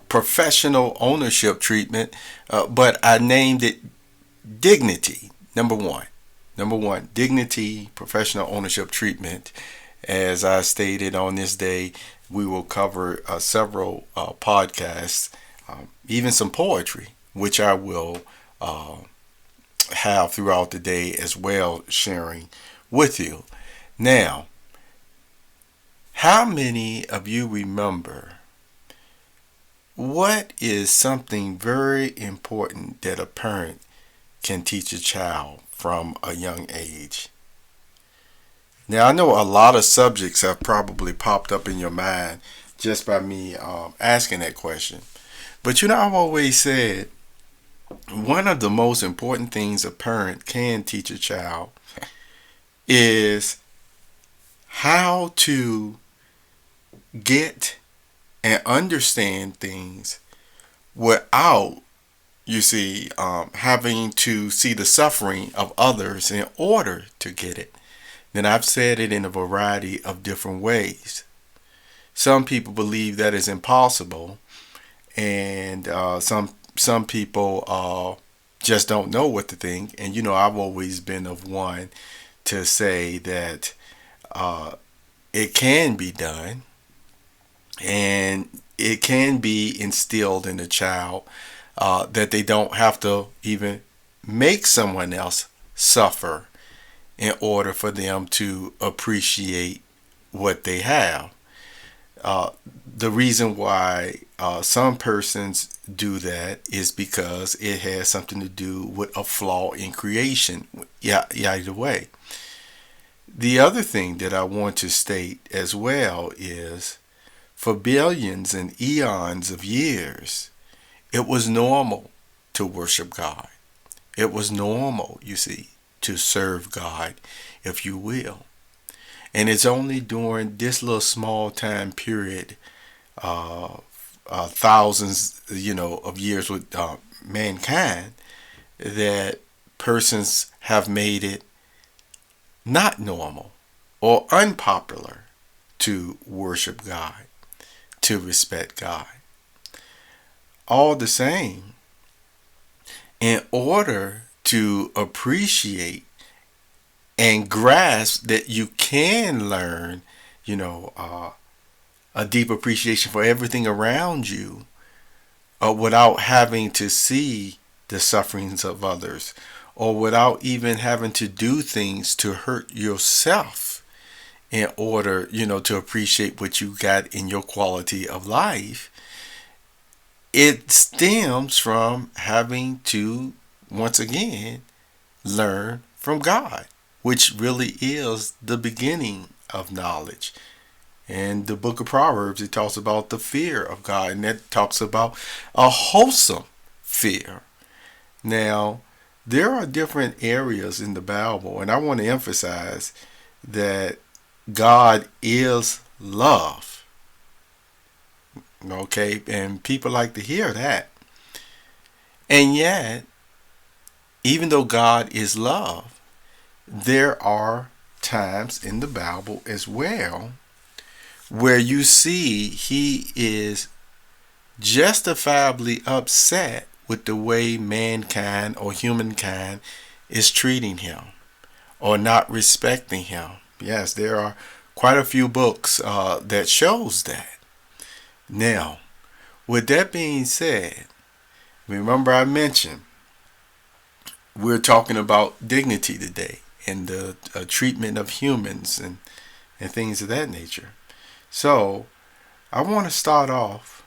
professional ownership treatment, but I named it dignity. Number one, dignity, professional ownership treatment. As I stated on this day, we will cover several podcasts, even some poetry, which I will uh, have throughout the day as well, sharing with you. Now, how many of you remember what is something very important that a parent can teach a child from a young age? Now, I know a lot of subjects have probably popped up in your mind just by me asking that question. But I've always said one of the most important things a parent can teach a child is how to get and understand things without, having to see the suffering of others in order to get it. Then I've said it in a variety of different ways. Some people believe that is impossible, and some people just don't know what to think. And I've always been of one to say that it can be done, and it can be instilled in a child that they don't have to even make someone else suffer in order for them to appreciate what they have. The reason why some persons do that is because it has something to do with a flaw in creation. Yeah, either way. The other thing that I want to state as well is for billions and eons of years, it was normal to worship God. It was normal, to serve God, if you will. And it's only during this little small time period, thousands, of years with mankind, that persons have made it not normal or unpopular to worship God, to respect God. All the same, in order to appreciate and grasp that you can learn, a deep appreciation for everything around you without having to see the sufferings of others, or without even having to do things to hurt yourself in order, to appreciate what you got in your quality of life. It stems from having to, once again, learn from God, which really is the beginning of knowledge. In the book of Proverbs, it talks about the fear of God, and that talks about a wholesome fear. Now, there are different areas in the Bible, and I want to emphasize that God is love. Okay, and people like to hear that. And yet, even though God is love, there are times in the Bible as well where you see he is justifiably upset with the way mankind or humankind is treating him or not respecting him. Yes, there are quite a few books that shows that. Now, with that being said, remember I mentioned we're talking about dignity today and the treatment of humans and things of that nature. So, I want to start off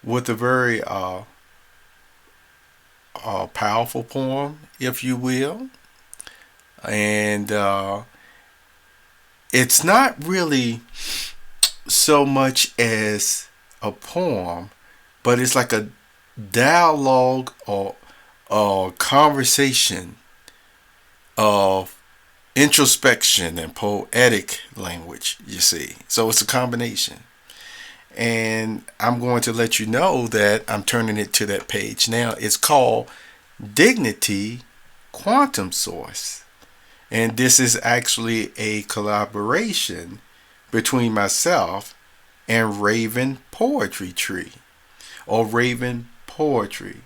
with a very powerful poem, if you will. And it's not really so much as a poem, but it's like a dialogue or conversation of introspection and poetic language, you see. So it's a combination. And I'm going to let you know that I'm turning it to that page now. It's called Dignity Quantum Source. And this is actually a collaboration between myself and Raven Poetry Tree. or Raven Poetry,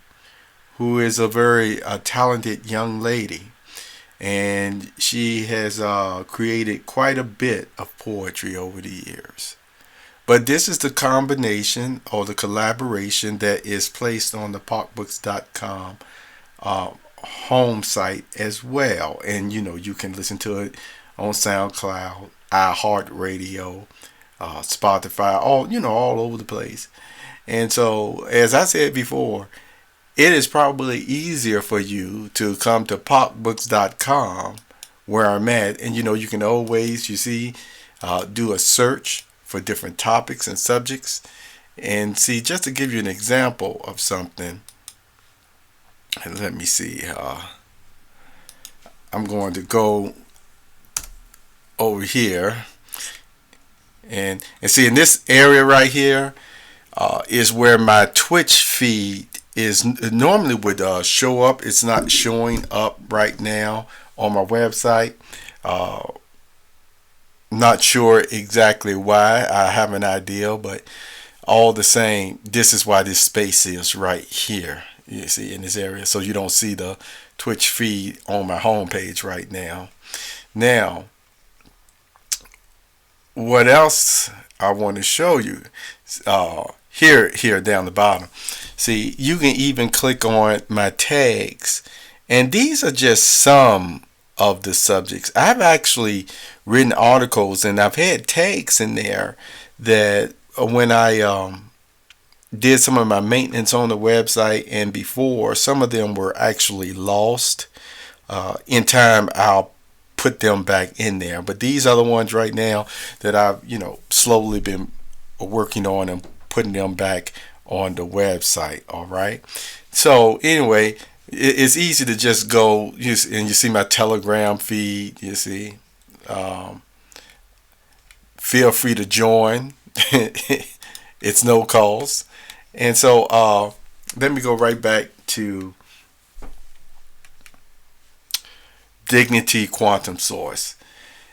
who is a very talented young lady. And she has created quite a bit of poetry over the years. But this is the combination or the collaboration that is placed on the parkbooks.com home site as well. And you can listen to it on SoundCloud, iHeartRadio, Spotify, all over the place. And so, as I said before, it is probably easier for you to come to popbooks.com where I'm at, and you can always, do a search for different topics and subjects. And see, just to give you an example of something, and let me see, I'm going to go over here and see, in this area right here is where my Twitch feed is normally would show up. It's not showing up right now on my website. Not sure exactly why. I have an idea, but all the same, this is why this space is right here. You see, in this area, so you don't see the Twitch feed on my homepage right now. Now, what else I want to show you? Here down the bottom. See, you can even click on my tags, and these are just some of the subjects. I've actually written articles, and I've had tags in there that when I did some of my maintenance on the website and before, some of them were actually lost. In time, I'll put them back in there. But these are the ones right now that I've slowly been working on and putting them back on the website. All right. So anyway, it's easy to just go and you see my Telegram feed. You see, feel free to join. It's no cost. And so let me go right back to Dignity Quantum Source,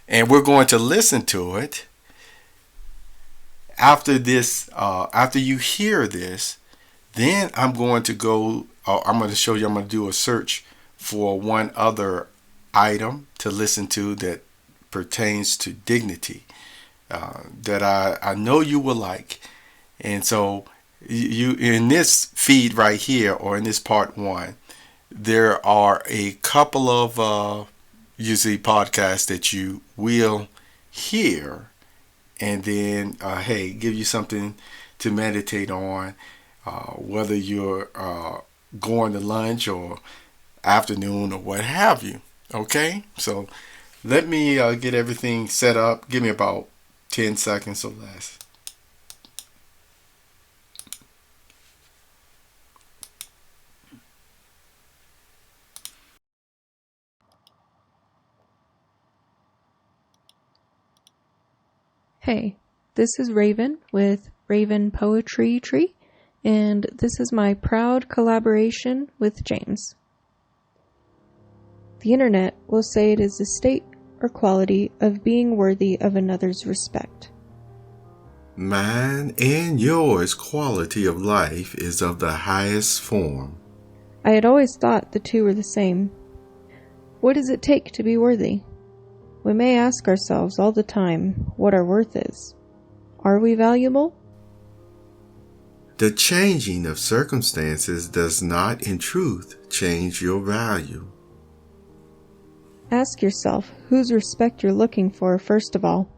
and we're going to listen to it. After this, after you hear this, then I'm going to go. I'm going to show you. I'm going to do a search for one other item to listen to that pertains to dignity that I know you will like. And so you in this feed right here, or in this part one, there are a couple of usually podcasts that you will hear, and then hey, give you something to meditate on, whether you're going to lunch or afternoon or what have you. Okay, so let me get everything set up. Give me about 10 seconds or less. Hey, this is Raven with Raven Poetry Tree, and this is my proud collaboration with James. The internet will say it is the state or quality of being worthy of another's respect. Mine and yours quality of life is of the highest form. I had always thought the two were the same. What does it take to be worthy? We may ask ourselves all the time what our worth is. Are we valuable? The changing of circumstances does not, in truth, change your value. Ask yourself whose respect you're looking for first of all.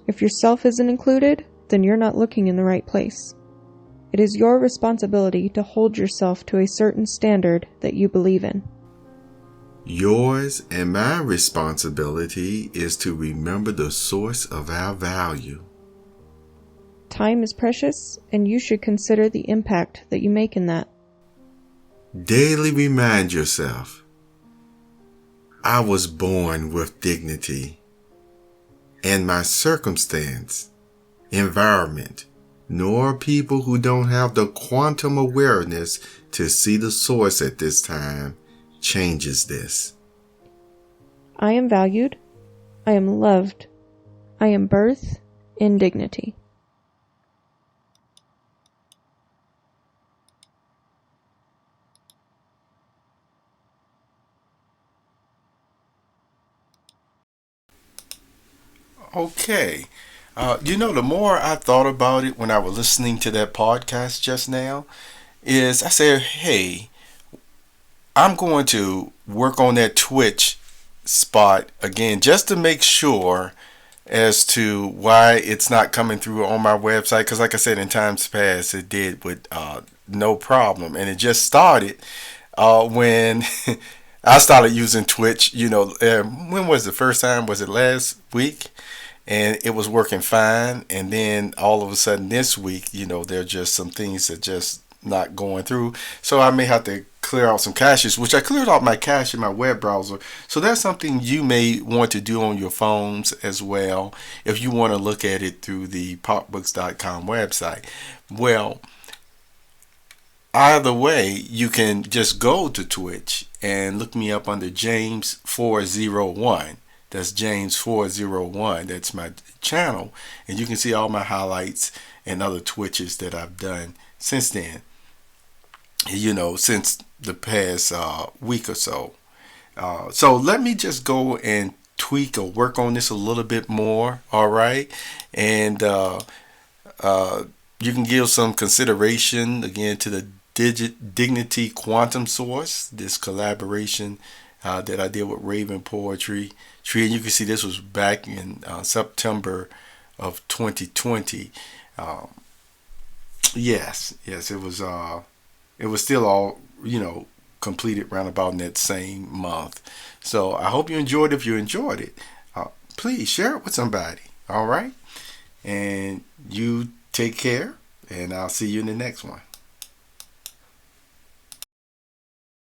If yourself isn't included, then you're not looking in the right place. It is your responsibility to hold yourself to a certain standard that you believe in. Yours and my responsibility is to remember the source of our value. Time is precious, and you should consider the impact that you make in that. Daily remind yourself, I was born with dignity, and my circumstance, environment, nor people who don't have the quantum awareness to see the source at this time changes this. I am valued. I am loved. I am birth in dignity. Okay. The more I thought about it when I was listening to that podcast just now, is I said, hey, I'm going to work on that Twitch spot again just to make sure as to why it's not coming through on my website. Because, like I said, in times past, it did with no problem. And it just started when I started using Twitch. When was the first time? Was it last week? And it was working fine. And then all of a sudden this week, there are just some things that just not going through. So I may have to clear out some caches, which I cleared out my cache in my web browser. So that's something you may want to do on your phones as well if you want to look at it through the popbooks.com website. Well, either way, you can just go to Twitch and look me up under James 401. That's James 401. That's my channel. And you can see all my highlights and other Twitches that I've done since then. Since the past week or so. So let me just go and tweak or work on this a little bit more. All right. And you can give some consideration again to the Dignity Quantum Source, this collaboration that I did with Raven Poetry Tree. And you can see this was back in September of 2020. Yes, it was still all, completed round about in that same month. So I hope you enjoyed it. If you enjoyed it, please share it with somebody. All right. And you take care, and I'll see you in the next one.